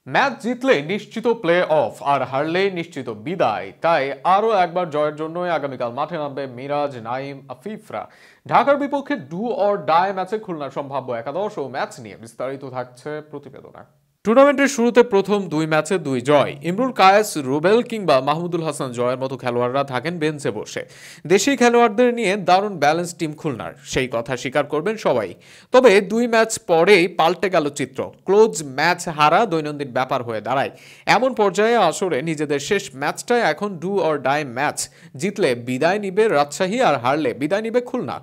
Match জিতলে নিশ্চিত play of আর হারলে নিশ্চিত বিদায়, তাই আরও একবার জয়ের জন্যই আগামীকাল মাঠে নামবে মিরাজ, নাইম, আফিফরা। ঢাকার বিপক্ষে ডু অর ডাই ম্যাচে খুলনার সম্ভাব্য একাদশ ও ম্যাচ নিয়ে বিস্তারিত থাকছে প্রতিবেদনে। টুর্নামেন্টের শুরুতে প্রথম দুই ম্যাচে দুই জয়। ইমরুল কায়েস, রুবেল কিংবা মাহমুদুল হাসান জয়ের মতো খেলোয়াড়রা থাকেন বেঞ্চে বসে। দেশি খেলোয়াড়দের নিয়ে দারুণ ব্যালেন্স টিম খুলনার, সেই কথা স্বীকার করবেন সবাই। তবে দুই ম্যাচ পরেই পাল্টে গেল চিত্র। ক্লোজ ম্যাচ হারা দৈনন্দিন ব্যাপার হয়ে দাঁড়ায়। এমন পর্যায়ে আসরে নিজেদের শেষ ম্যাচটায় এখন ডু অর ডাই ম্যাচ। জিতলে বিদায় নিবে রাজশাহী আর হারলে বিদায় নিবে খুলনা।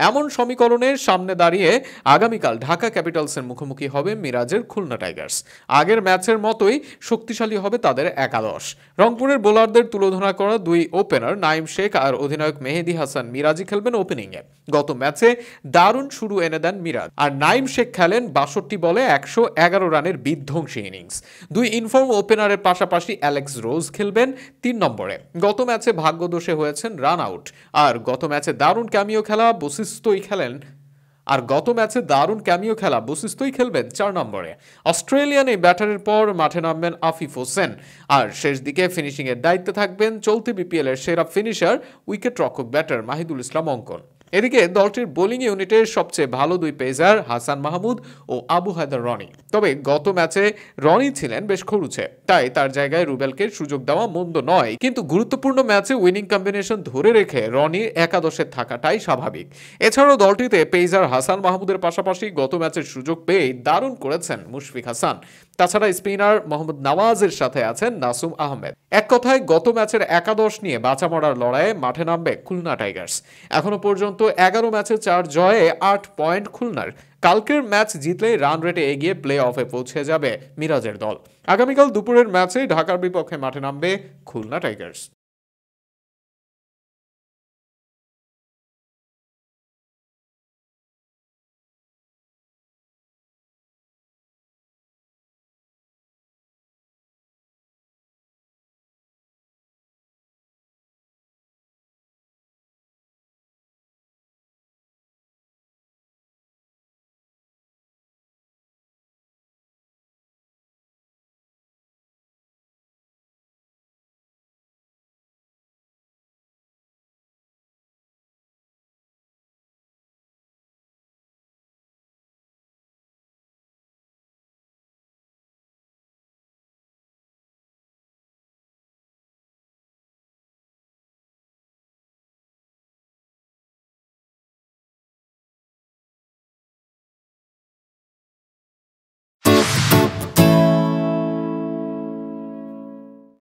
এমন সমীকরণের সামনে দাঁড়িয়ে আগামীকাল ঢাকা ক্যাপিটালসের মুখোমুখি হবে মিরাজের খুলনা টাইগার্স। আগের ম্যাচের মতোই শক্তিশালী হবে তাদের একাদশ। রংপুরের বোলারদের তুলোধনা করা দুই ওপেনার নাইম শেখ আর অধিনায়ক মেহেদী হাসান মিরাজি খেলবেন ওপেনিংয়ে। গত ম্যাচে দারুণ শুরু এনে দেন মিরাজ, আর নাইম শেখ খেলেন 62 বলে 111 রানের বিধ্বংসী ইনিংস। দুই ইনফর্ম ওপেনারের পাশাপাশি অ্যালেক্স রোজ খেলবেন 3 নম্বরে। গত ম্যাচে ভাগ্যদোষে হয়েছেন রান আউট, আর গত ম্যাচে দারুণ ক্যামিও খেলা বশিষ্ঠই খেলবেন 4 নম্বরে। অস্ট্রেলিয়ান এই ব্যাটারের পর মাঠে নামবেন আফিফ হোসেন, আর শেষ দিকে ফিনিশিংয়ের দায়িত্বে থাকবেন চলতি বিপিএল এর সেরা ফিনিশার উইকেট রক্ষক ব্যাটার মাহিদুল ইসলাম অঙ্কন। এদিকে দলটির বোলিং ইউনিটের সবচেয়ে ভালো দুই পেসার হাসান মাহমুদ ও আবু হায়দার রনি। তবে গত ম্যাচে রনি ছিলেন বেশ খরুচে, তাই তার জায়গায় রুবেলকে সুযোগ দেওয়া মন্দ নয়, কিন্তু গুরুত্বপূর্ণ ম্যাচে উইনিং কম্বিনেশন ধরে রেখে রনির একাদশে থাকাটাই স্বাভাবিক। এছাড়াও দলটিতে পেসার হাসান মাহমুদের পাশাপাশি গত ম্যাচের সুযোগ পেয়ে দারুণ করেছেন মুশফিক হাসান। তাছাড়া স্পিনার মোহাম্মদ নওয়াজের সাথে আছেন নাসুম আহমেদ। এক কথায় গত ম্যাচের একাদশ নিয়ে বাঁচা মরার লড়াইয়ে মাঠে নামবে খুলনা টাইগার্স। এখনো পর্যন্ত 11 ম্যাচে 4 জয়ে 8 পয়েন্ট খুলনার। কালকের ম্যাচ জিতলে রান রেটে এগিয়ে প্লে অফে পৌঁছে যাবে মিরাজের দল। আগামীকাল দুপুরের ম্যাচে ঢাকার বিপক্ষে মাঠে নামবে খুলনা টাইগার্স।